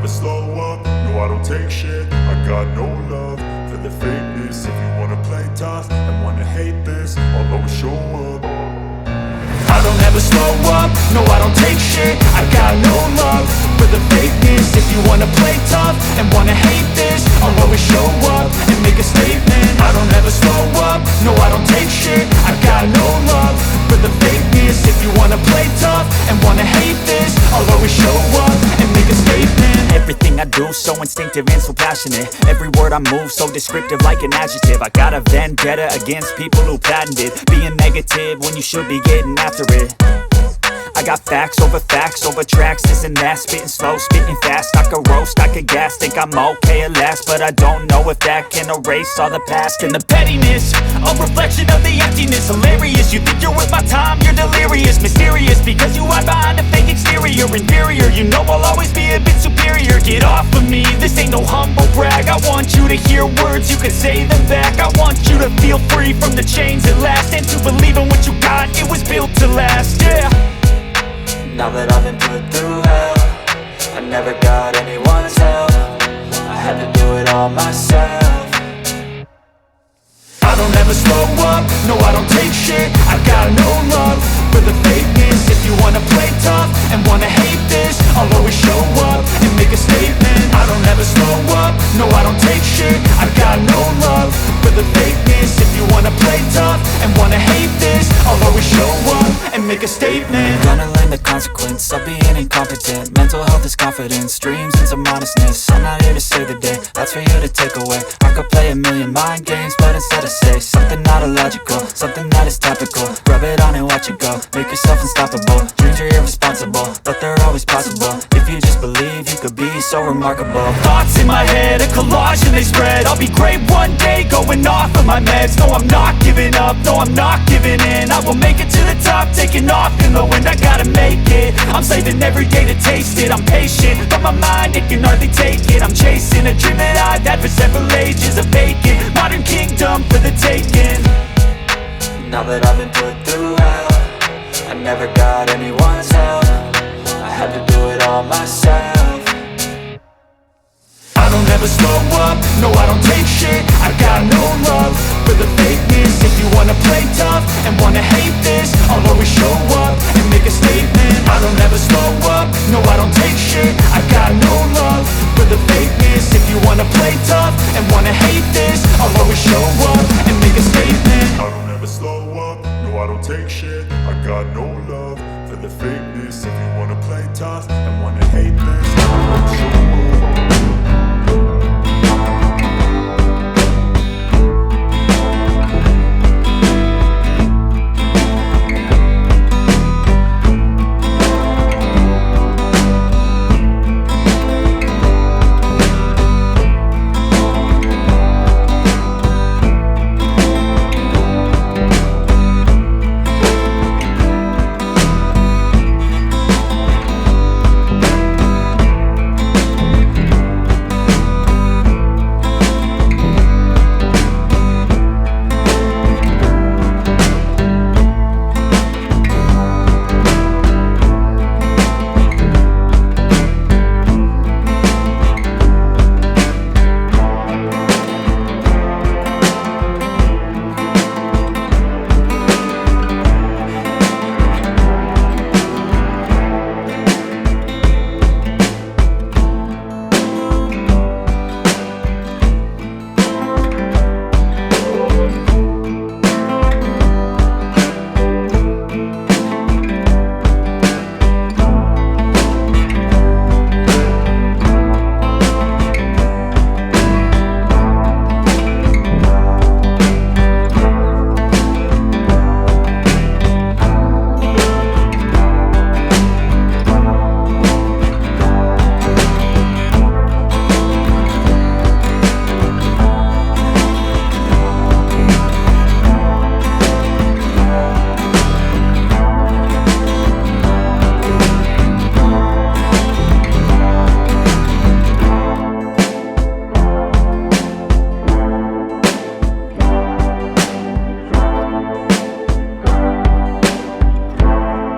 slow up, no I don't take shit. I got no love for the fakeness. If you wanna play tough and wanna hate this, I'll always show up. I don't ever slow up, no I don't take shit. I got no love for the fakeness. If you wanna play tough and wanna hate this, I'll always show up and make a statement. I don't ever slow up, no I don't take shit. I got no love for the fakeness. If you wanna play tough and wanna hate this, I'll always show up and make a statement. Everything I do so instinctive and so passionate. Every word I move so descriptive like an adjective. I got a vendetta against people who patented being negative when you should be getting after it. I got facts over tracks, this and that. Spitting slow, spitting fast, I could roast, I could gas. Think I'm okay at last, but I don't know if that can erase all the past. And the pettiness, a reflection of the emptiness. Hilarious, you think you're worth my time, you're delirious. Mysterious, because you hide behind a fake exterior. Inferior, you know I'll always be a bit superior. Get off of me, this ain't no humble brag. I want you to hear words, you can say them back. I want you to feel free from the chains at last, and to believe in what you got, it was built to last, yeah. Now that I've been put through hell, I never got anyone's help. I had to do it all myself. I don't ever slow up, no I don't take shit. I got no love for the fakeness. If you wanna play tough and wanna hate this, I'll always show up and make a statement. I don't ever slow up, no I don't take shit. I got no love for the fakeness. If you wanna play tough and wanna hate this, I'll always show up and make a statement. Gonna learn the consequence of being incompetent. Mental health is confidence, dreams and some honestness. I'm not here to save the day, that's for you to take away. I could play a million mind games, but instead I say something not illogical, something that is topical. Rub it on and watch it go, make yourself unstoppable. Dreams are irresponsible, but they're always possible. If you just believe, you could be so remarkable. Thoughts in my head, a collage and they spread. I'll be great one day, going off of my meds. No, I'm not giving up, no, I'm not giving in. I will make it to the top, taking off in the wind. I gotta make it, I'm saving every day to taste it. I'm patient, but my mind, it can hardly take it. I'm chasing a dream that I've had for several ages. A vacant, modern kingdom for the taking. Now that I've been put through hell, I never got anyone's help. I had to do it all myself. I don't ever slow up, no I don't take shit. I got no love for the fakeness. If you wanna play tough and wanna hate this, I'll always show up and make a statement. I don't ever slow up, no I don't take shit. I got no love for the fakeness. If you wanna play tough and wanna hate